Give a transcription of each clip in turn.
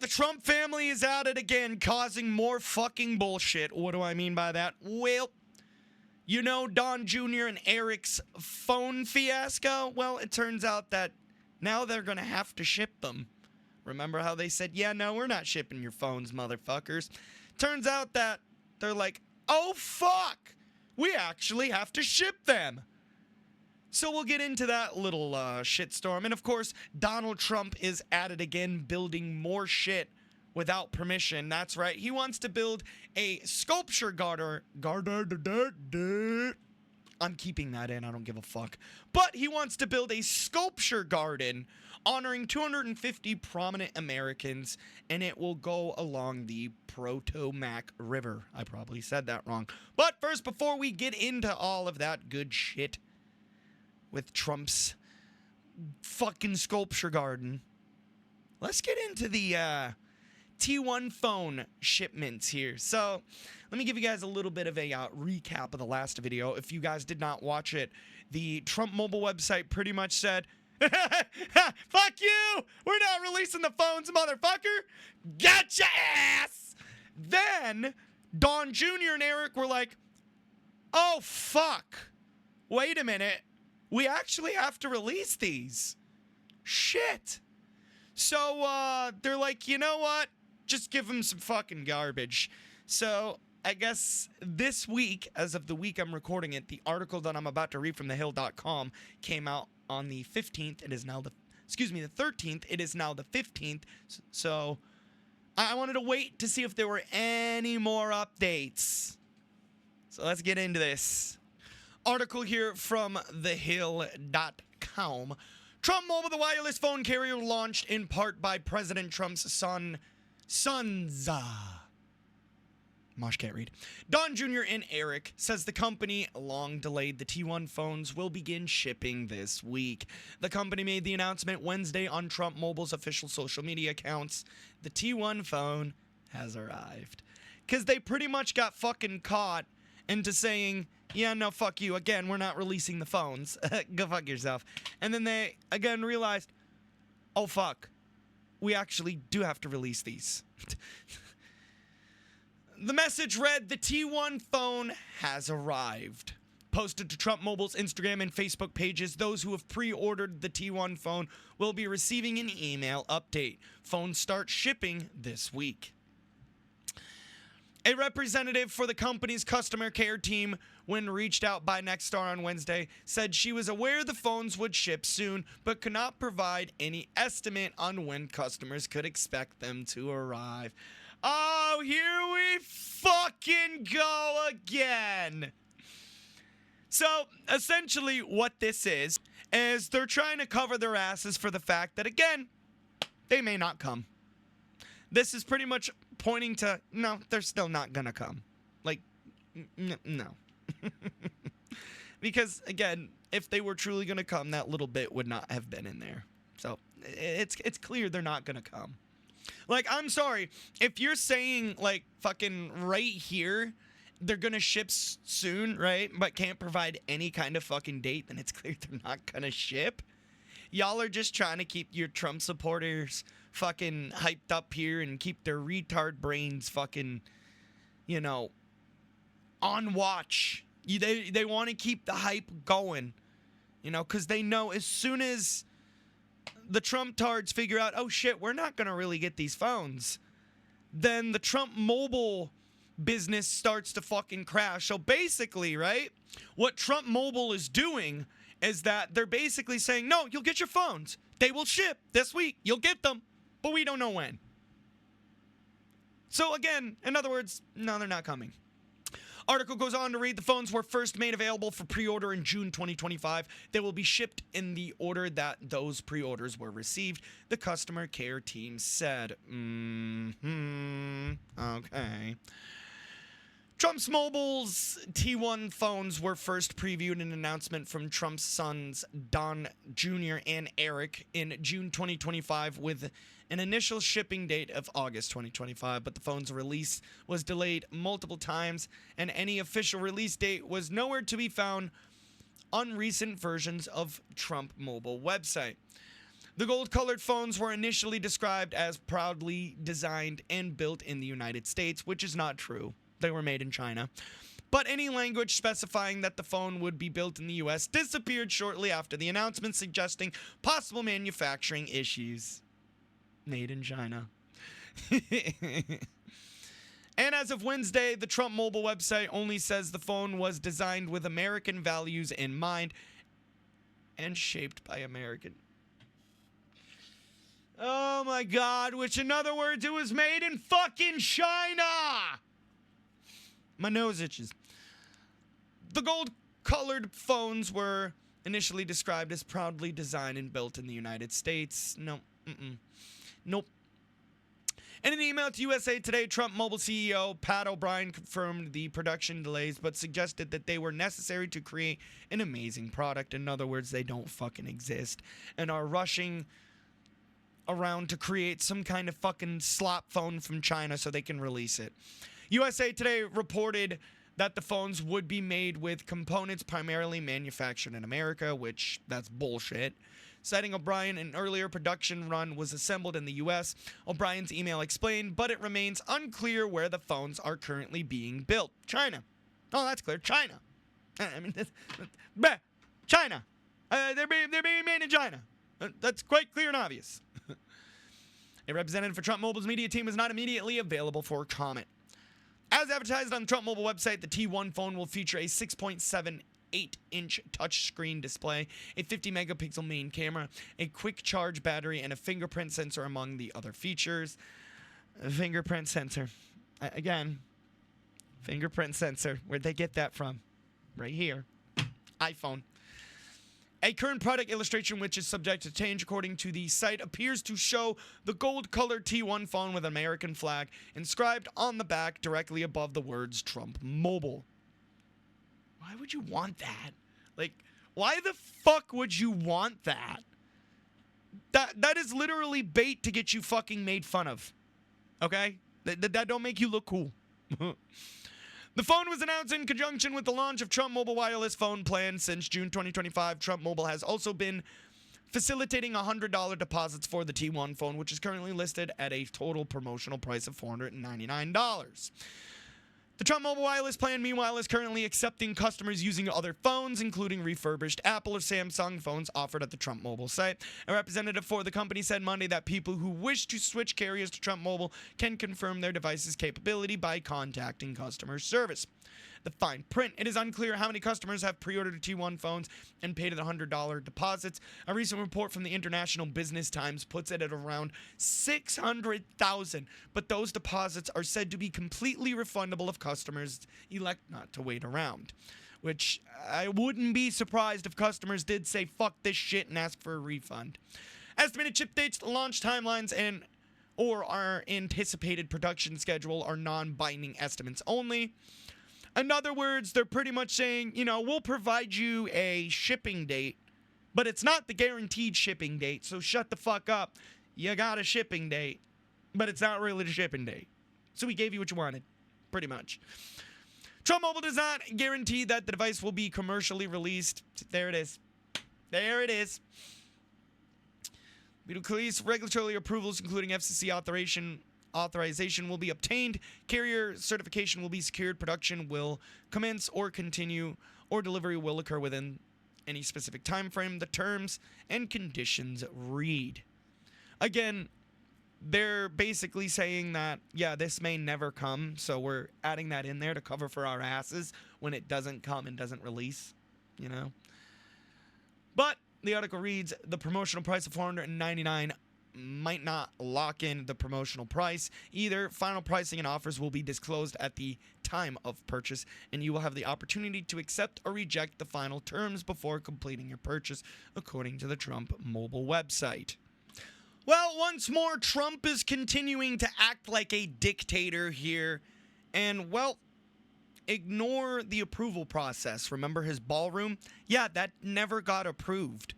the Trump family is at it again, causing more fucking bullshit. What do I mean by that? Well, you know Don Jr. and Eric's phone fiasco? Well, it turns out that now they're gonna have to ship them. Remember how they said, yeah, no, we're not shipping your phones, motherfuckers. Turns out that they're like, oh, fuck. We actually have to ship them. So we'll get into that little shitstorm. And of course, Donald Trump is at it again, building more shit without permission. That's right. He wants to build a sculpture garden. I'm keeping that in. I don't give a fuck. But he wants to build a sculpture garden honoring 250 prominent Americans, and it will go along the Potomac River. I probably said that wrong. But first, before we get into all of that good shit with Trump's fucking sculpture garden, let's get into the T1 phone shipments here. So let me give you guys a little bit of a recap of the last video. If you guys did not watch it, the Trump mobile website pretty much said, fuck you! We're not releasing the phones, motherfucker! Gotcha ass! Then Don Jr. and Eric were like, oh fuck, wait a minute. We actually have to release these. Shit. So, they're like, you know what? Just give them some fucking garbage. So, I guess this week, as of the week I'm recording it, the article that I'm about to read from thehill.com came out on the 15th. It is now the 13th. It is now the 15th. So, I wanted to wait to see if there were any more updates. So, let's get into this. Article here from thehill.com. Trump Mobile, the wireless phone carrier launched in part by President Trump's sons. Mosh can't read. Don Jr. and Eric says the company long delayed the T1 phones will begin shipping this week. The company made the announcement Wednesday on Trump Mobile's official social media accounts. The T1 phone has arrived. Because they pretty much got fucking caught into saying, yeah, no, fuck you. Again, we're not releasing the phones. Go fuck yourself. And then they, again, realized, oh, fuck. We actually do have to release these. The message read, the T1 phone has arrived. Posted to Trump Mobile's Instagram and Facebook pages, those who have pre-ordered the T1 phone will be receiving an email update. Phones start shipping this week. A representative for the company's customer care team, when reached out by Nexstar on Wednesday, said she was aware the phones would ship soon, but could not provide any estimate on when customers could expect them to arrive. Oh, here we fucking go again. So, essentially what this is they're trying to cover their asses for the fact that, again, they may not come. This is pretty much pointing to, no, they're still not gonna come. Like, no. Because, again, if they were truly gonna come, that little bit would not have been in there. So, it's clear they're not gonna come. Like, I'm sorry, if you're saying, like, fucking right here, they're gonna ship soon, right, but can't provide any kind of fucking date, then it's clear they're not gonna ship. Y'all are just trying to keep your Trump supporters fucking hyped up here and keep their retard brains fucking, you know, on watch. They want to keep the hype going, you know, because they know as soon as the Trump tards figure out, oh shit, we're not going to really get these phones, then the Trump mobile business starts to fucking crash. So basically, right, what Trump Mobile is doing is that they're basically saying, no, you'll get your phones. They will ship this week. You'll get them, but we don't know when. So again, in other words, no, they're not coming. Article goes on to read, the phones were first made available for pre-order in June 2025. They will be shipped in the order that those pre-orders were received, the customer care team said. Okay. Trump's Mobile's T1 phones were first previewed in an announcement from Trump's sons, Don Jr. and Eric, in June 2025 with an initial shipping date of August 2025, but the phone's release was delayed multiple times, and any official release date was nowhere to be found on recent versions of Trump Mobile website. The gold-colored phones were initially described as proudly designed and built in the United States, which is not true. They were made in China. But any language specifying that the phone would be built in the US disappeared shortly after the announcement, suggesting possible manufacturing issues. Made in China. And as of Wednesday, the Trump Mobile website only says the phone was designed with American values in mind and shaped by American. Oh my God, which in other words, it was made in fucking China. My nose itches. The gold-colored phones were initially described as proudly designed and built in the United States. No, nope. In an email to USA Today, Trump Mobile CEO Pat O'Brien confirmed the production delays, but suggested that they were necessary to create an amazing product. In other words, they don't fucking exist and are rushing around to create some kind of fucking slop phone from China so they can release it. USA Today reported that the phones would be made with components primarily manufactured in America, which that's bullshit. Citing O'Brien, an earlier production run was assembled in the U.S. O'Brien's email explained, but it remains unclear where the phones are currently being built. China. Oh, that's clear. China. I mean, China. They're being made in China. That's quite clear and obvious. A representative for Trump Mobile's media team was not immediately available for comment. As advertised on the Trump Mobile website, the T1 phone will feature a 6.78-inch touchscreen display, a 50-megapixel main camera, a quick charge battery, and a fingerprint sensor among the other features. A fingerprint sensor. Again, fingerprint sensor. Where'd they get that from? Right here. iPhone. A current product illustration, which is subject to change according to the site, appears to show the gold-colored T1 phone with an American flag inscribed on the back directly above the words Trump Mobile. Why would you want that? Like, why the fuck would you want that? That is literally bait to get you fucking made fun of. Okay? That don't make you look cool. The phone was announced in conjunction with the launch of Trump Mobile wireless phone plan. Since June 2025, Trump Mobile has also been facilitating $100 deposits for the T1 phone, which is currently listed at a total promotional price of $499. The Trump Mobile wireless plan, meanwhile, is currently accepting customers using other phones, including refurbished Apple or Samsung phones offered at the Trump Mobile site. A representative for the company said Monday that people who wish to switch carriers to Trump Mobile can confirm their device's capability by contacting customer service. The fine print. It is unclear how many customers have pre-ordered T1 phones and paid the $100 deposits. A recent report from the International Business Times puts it at around 600,000, but those deposits are said to be completely refundable if customers elect not to wait around. Which I wouldn't be surprised if customers did say fuck this shit and ask for a refund. Estimated ship dates, launch timelines, and or our anticipated production schedule are non-binding estimates only. In other words, they're pretty much saying, you know, we'll provide you a shipping date, but it's not the guaranteed shipping date, so shut the fuck up. You got a shipping date, but it's not really the shipping date. So we gave you what you wanted, pretty much. Trump Mobile does not guarantee that the device will be commercially released. There it is. There it is. Police regulatory approvals, including FCC authorization will be obtained, carrier certification will be secured, production will commence or continue, or delivery will occur within any specific time frame. The terms and conditions read. Again, they're basically saying that, yeah, this may never come, so we're adding that in there to cover for our asses when it doesn't come and doesn't release, you know? But the article reads, the promotional price of $499 might not lock in the promotional price. Either final pricing and offers will be disclosed at the time of purchase, and you will have the opportunity to accept or reject the final terms before completing your purchase, according to the Trump Mobile website. Well, once more, Trump is continuing to act like a dictator here, and, well, ignore the approval process. Remember his ballroom? Yeah, that never got approved.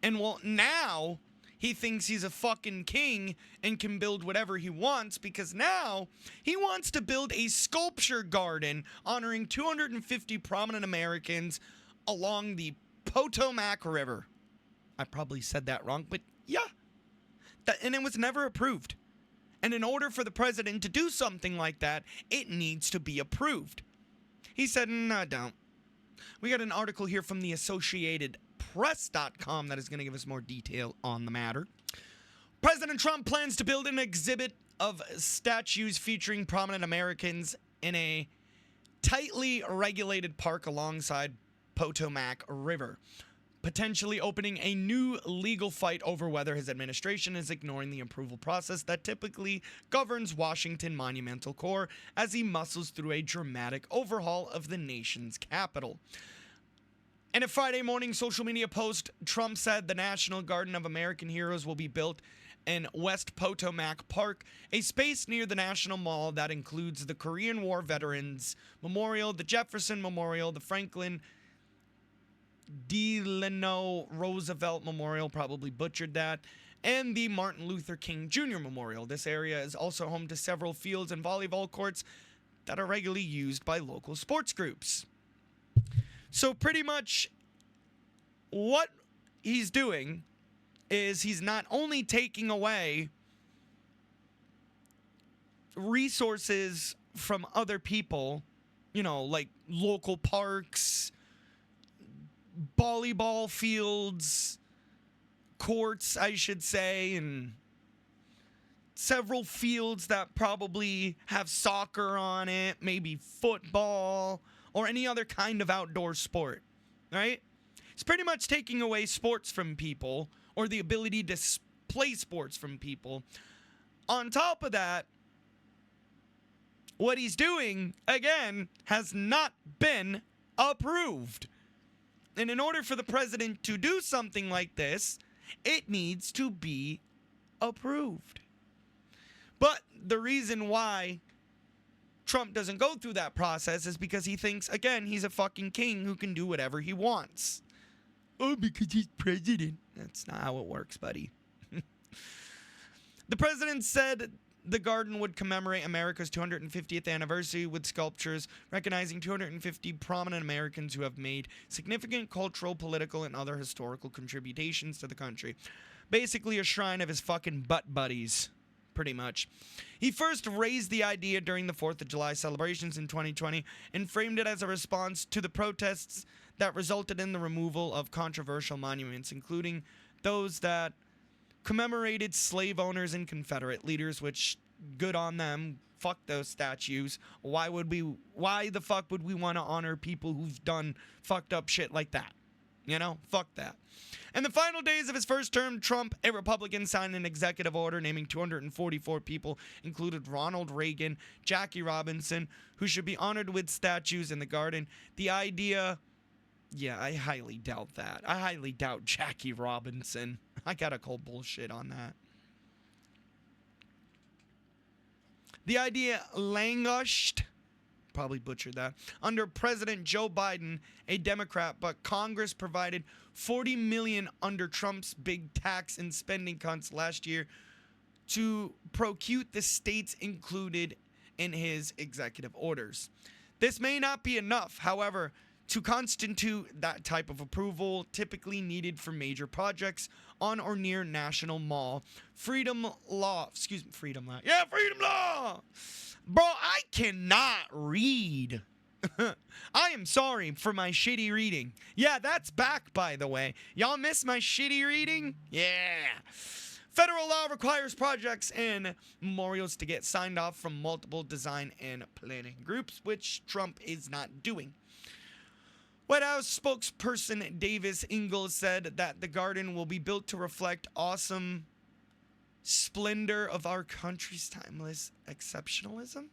And, well, now he thinks he's a fucking king and can build whatever he wants, because now he wants to build a sculpture garden honoring 250 prominent Americans along the Potomac River. I probably said that wrong, but yeah, And it was never approved. And in order for the president to do something like that, it needs to be approved. He said, no, don't. We got an article here from the AssociatedPress.com that is going to give us more detail on the matter. President Trump plans to build an exhibit of statues featuring prominent Americans in a tightly regulated park alongside Potomac River, potentially opening a new legal fight over whether his administration is ignoring the approval process that typically governs Washington Monumental Corps as he muscles through a dramatic overhaul of the nation's capital. In a Friday morning social media post, Trump said the National Garden of American Heroes will be built in West Potomac Park, a space near the National Mall that includes the Korean War Veterans Memorial, the Jefferson Memorial, the Franklin Delano Roosevelt Memorial, probably butchered that, and the Martin Luther King Jr. Memorial. This area is also home to several fields and volleyball courts that are regularly used by local sports groups. So pretty much what he's doing is he's not only taking away resources from other people, you know, like local parks, volleyball fields, courts, I should say, and several fields that probably have soccer on it, maybe football, or any other kind of outdoor sport, right? It's pretty much taking away sports from people, or the ability to play sports from people. On top of that, what he's doing, again, has not been approved. And in order for the president to do something like this, it needs to be approved. But the reason why Trump doesn't go through that process is because he thinks, again, he's a fucking king who can do whatever he wants. Oh, because he's president. That's not how it works, buddy. The president said the garden would commemorate America's 250th anniversary with sculptures recognizing 250 prominent Americans who have made significant cultural, political, and other historical contributions to the country. Basically a shrine of his fucking butt buddies, pretty much. He first raised the idea during the 4th of July celebrations in 2020 and framed it as a response to the protests that resulted in the removal of controversial monuments, including those that commemorated slave owners and Confederate leaders, which, good on them. Fuck those statues. Why the fuck would we want to honor people who've done fucked up shit like that? You know? Fuck that. In the final days of his first term, Trump, a Republican, signed an executive order naming 244 people, included Ronald Reagan, Jackie Robinson, who should be honored with statues in the garden. The idea... Yeah, I highly doubt that. I highly doubt Jackie Robinson. I gotta call bullshit on that. The idea languished, probably butchered that, under President Joe Biden, a Democrat, but Congress provided $40 million under Trump's big tax and spending cuts last year to prosecute the states included in his executive orders. This may not be enough, however, to constitute that type of approval typically needed for major projects on or near National Mall. Freedom Law. Yeah, Freedom Law! Bro, I cannot read. I am sorry for my shitty reading. Yeah, that's back, by the way. Y'all miss my shitty reading? Yeah. Federal law requires projects and memorials to get signed off from multiple design and planning groups, which Trump is not doing. White House spokesperson Davis Ingalls said that the garden will be built to reflect awesome splendor of our country's timeless exceptionalism?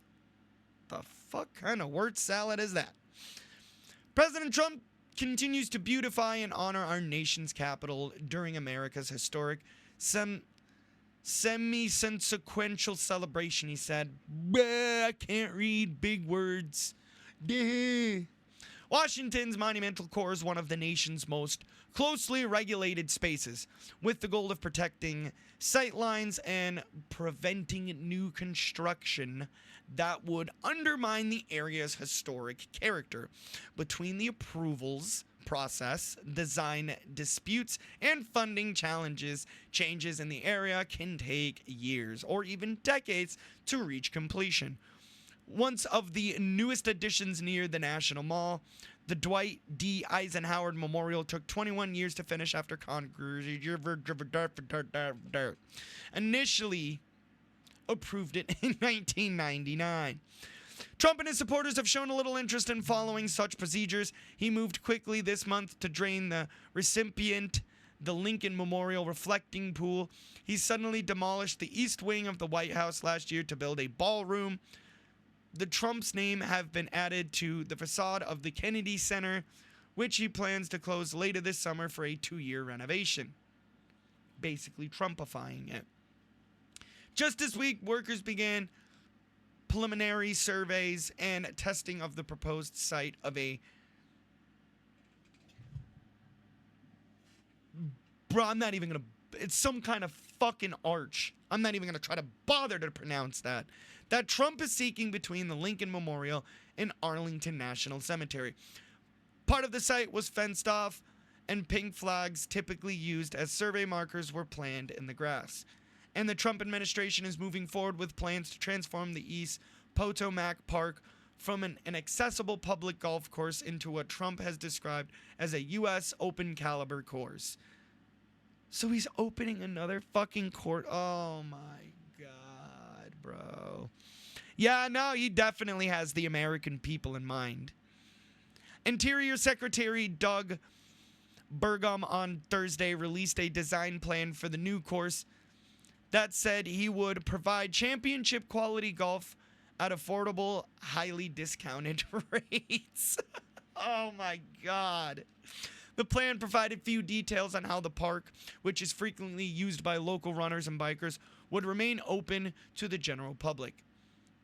The fuck kind of word salad is that? President Trump continues to beautify and honor our nation's capital during America's historic semi-consequential celebration, he said. I can't read big words. Washington's Monumental Corps is one of the nation's most closely regulated spaces, with the goal of protecting sightlines and preventing new construction that would undermine the area's historic character. Between the approvals process, design disputes, and funding challenges. Changes in the area can take years or even decades to reach completion. Once of the newest additions near the National Mall, the Dwight D. Eisenhower Memorial took 21 years to finish after Congress initially approved it in 1999. Trump and his supporters have shown a little interest in following such procedures. He moved quickly this month to drain the recipient, the Lincoln Memorial reflecting pool. He suddenly demolished the east wing of the White House last year to build a ballroom. The Trump's name have been added to the facade of the Kennedy Center, which he plans to close later this summer for a 2-year renovation. Basically Trumpifying it. Just this week, workers began preliminary surveys and testing of the proposed site of a... Bro, I'm not even gonna... It's some kind of fucking arch. I'm not even gonna try to bother to pronounce that. That Trump is seeking between the Lincoln Memorial and Arlington National Cemetery. Part of the site was fenced off, and pink flags typically used as survey markers were planted in the grass. And the Trump administration is moving forward with plans to transform the East Potomac Park from an accessible public golf course into what Trump has described as a U.S. Open caliber course. So he's opening another fucking court. Oh my God, bro. Yeah, no, he definitely has the American people in mind. Interior Secretary Doug Burgum on Thursday released a design plan for the new course that said he would provide championship quality golf at affordable, highly discounted rates. Oh my God. The plan provided few details on how the park, which is frequently used by local runners and bikers, would remain open to the general public.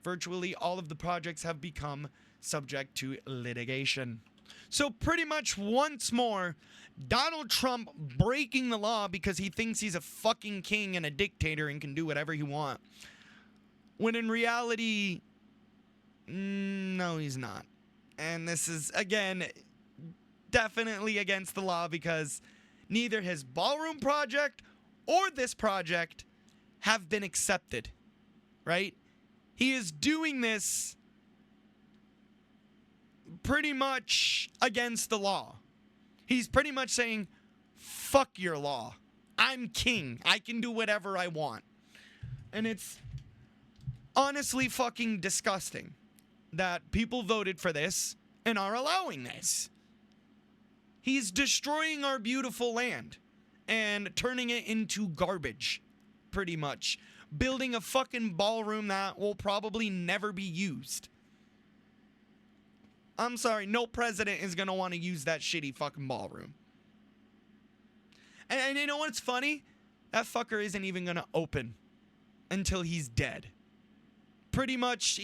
Virtually all of the projects have become subject to litigation. So pretty much once more, Donald Trump breaking the law because he thinks he's a fucking king and a dictator and can do whatever he wants. When in reality, no, he's not. And this is, again, definitely against the law because neither his ballroom project or this project have been accepted, right? He is doing this pretty much against the law. He's pretty much saying, fuck your law. I'm king. I can do whatever I want. And it's honestly fucking disgusting that people voted for this and are allowing this. He's destroying our beautiful land and turning it into garbage, pretty much. Building a fucking ballroom that will probably never be used. I'm sorry, no president is going to want to use that shitty fucking ballroom. And you know what's funny? That fucker isn't even going to open until he's dead. Pretty much,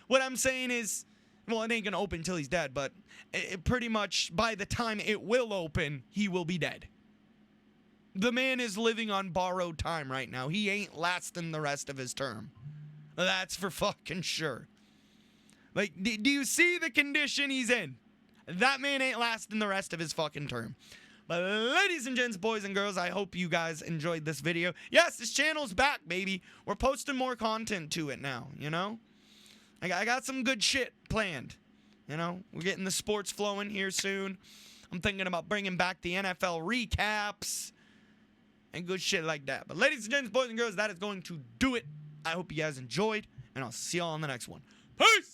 what I'm saying is, well, it ain't going to open until he's dead, but pretty much by the time it will open, he will be dead. The man is living on borrowed time right now. He ain't lasting the rest of his term. That's for fucking sure. Like, do you see the condition he's in? That man ain't lasting the rest of his fucking term. But ladies and gents, boys and girls, I hope you guys enjoyed this video. Yes, this channel's back, baby. We're posting more content to it now, you know? I got some good shit planned, you know? We're getting the sports flowing here soon. I'm thinking about bringing back the NFL recaps and good shit like that. But ladies and gents, boys and girls, that is going to do it. I hope you guys enjoyed, and I'll see y'all on the next one. Peace!